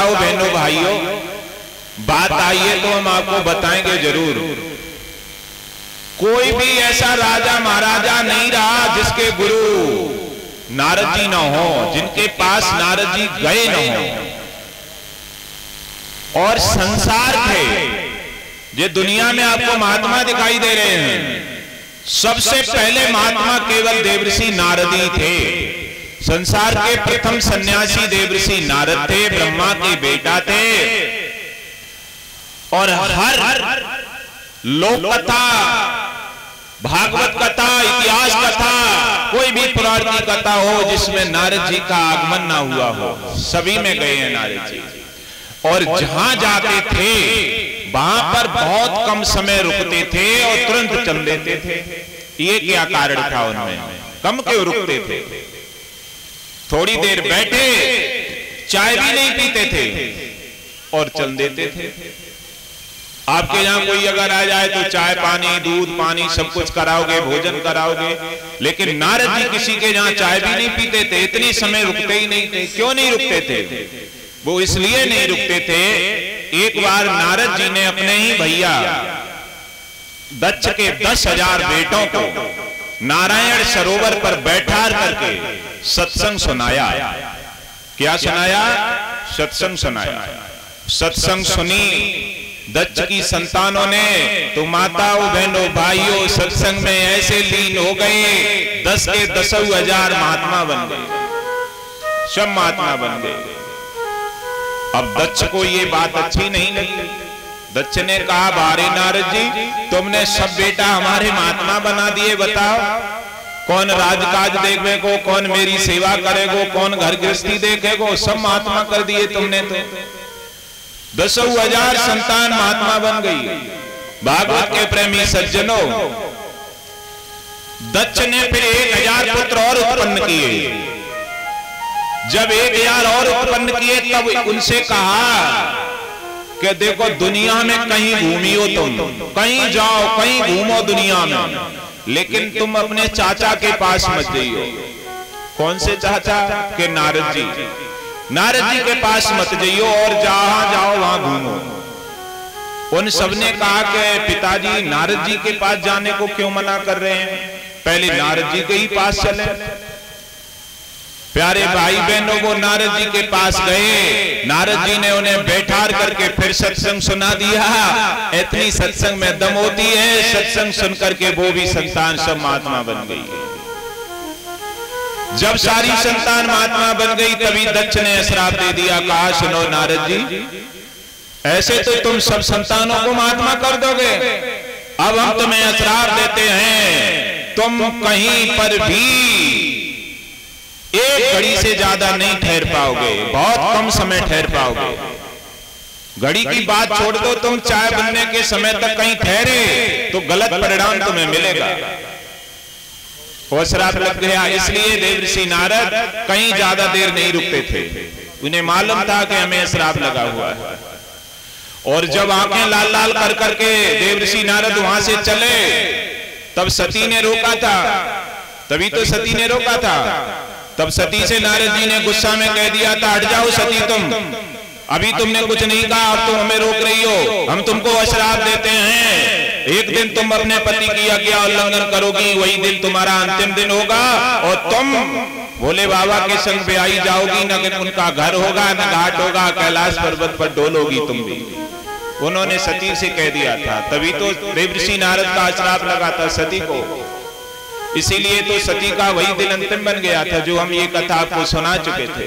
श्रोताओं बहनों भाइयों, बात आई है तो हम आपको बताएंगे जरूर। कोई भी ऐसा राजा महाराजा नहीं रहा जिसके गुरु नारद जी न हो, जिनके पास नारद जी गए न हो। और संसार थे, ये दुनिया में आपको महात्मा दिखाई दे रहे हैं, सबसे पहले महात्मा केवल देवर्षि नारद ही थे। संसार के प्रथम सन्यासी देवर्षि नारद थे, ब्रह्मा के बेटा थे। और हर लोक कथा, भागवत कथा, इतिहास कथा, कोई भी पुराण की कथा हो जिसमें नारद जी का आगमन ना हुआ हो, सभी में गए हैं नारद जी। और जहां जाते थे वहां पर बहुत कम समय रुकते थे और तुरंत चल देते थे। ये क्या कारण था उनमें, कम क्यों रुकते थे? थोड़ी देर बैठे, चाय भी नहीं पीते थे और चल देते थे। आपके यहाँ कोई अगर आ जाए तो चाय पानी, दूध पानी सब कुछ कराओगे, भोजन कराओगे, लेकिन नारद जी किसी के यहाँ चाय भी नहीं पीते थे, इतनी समय रुकते ही नहीं थे। क्यों नहीं रुकते थे? वो इसलिए नहीं रुकते थे, एक बार नारद जी ने अपने ही भैया दक्ष के 10,000 बेटों को नारायण सरोवर पर बैठा करके सत्संग सुनाया। क्या सुनाया? सत्संग सुनाया। सत्संग सुनी दक्ष की संतानों ने तो माताओं बहनों भाइयों सत्संग में ऐसे लीन हो गए, 10 के 10,000 महात्मा बन गए, सब महात्मा बन गए। अब दक्ष को ये बात अच्छी नहीं लगी। दक्ष ने कहा, बारे नारद जी, तुमने सब बेटा हमारे महात्मा बना दिए, बताओ कौन राजकाज देखेगो, कौन मेरी सेवा करेगो, कौन घर गृहस्थी देखेगो, सब महात्मा कर दिए तुमने। तो 10,000 संतान महात्मा बन गई। भागवत के प्रेमी सज्जनों, दक्ष ने फिर 1,000 पुत्र और उत्पन्न किए। जब 1,000 और उत्पन्न किए तब उनसे कहा कि देखो दुनिया में कहीं घूमियो, तुम कहीं जाओ, कहीं घूमो दुनिया में, लेकिन तुम अपने चाचा के पास मत जाइयो। कौन से चाचा? के नारद जी। नारद जी के पास मत जाइयो और जहां जाओ वहां घूमो। उन सबने कहा कि पिताजी नारद जी के पास जाने को क्यों मना कर रहे हैं, पहले नारद जी के ही पास चले। प्यारे भाई बहनों, वो नारद जी के पास गए, नारद जी ने उन्हें बैठा करके फिर सत्संग सुना दिया। इतनी सत्संग में दम होती है, सत्संग सुन करके वो भी संतान सब महात्मा बन गई। जब सारी संतान महात्मा बन गई तभी दक्ष ने श्राप दे दिया, कहा सुनो नारद जी, ऐसे तो तुम सब संतानों को महात्मा कर दोगे, अब हम तुम्हें श्राप देते हैं, तुम कहीं पर भी एक घड़ी से ज्यादा नहीं ठहर पाओगे, बहुत कम समय ठहर पाओगे। घड़ी की बात छोड़ दो, तुम चाय बनने के समय तक कहीं ठहरे तो गलत परिणाम तुम्हें मिलेगा। वो श्राप लग गया। इसलिए देवर्षि नारद कहीं ज्यादा देर नहीं रुकते थे, उन्हें मालूम था कि हमें श्राप लगा हुआ है। और जब आंखें लाल लाल कर करके देवर्षि नारद वहां से चले तब सती ने रोका था, तभी तो सती ने रोका था। तब सती से नारद जी ने गुस्सा में कह दिया था, हट जाओ सती, तुम अभी तुमने कुछ नहीं कहा, अब तुम हमें रोक रही हो, हम तुमको श्राप देते हैं, एक दिन तुम अपने पति की आज्ञा उल्लंघन करोगी, वही दिन तुम्हारा अंतिम दिन होगा और तुम भोले बाबा के संग ब्याही जाओगी, न उनका घर होगा न घाट होगा, कैलाश पर्वत पर डोलोगी तुम भी। उन्होंने सती से कह दिया था, तभी तो देवर्षि नारद का श्राप लगा था सती को। इसीलिए तो सती का वही दिन अंतिम बन गया था जो हम ये कथा आपको सुना चुके थे।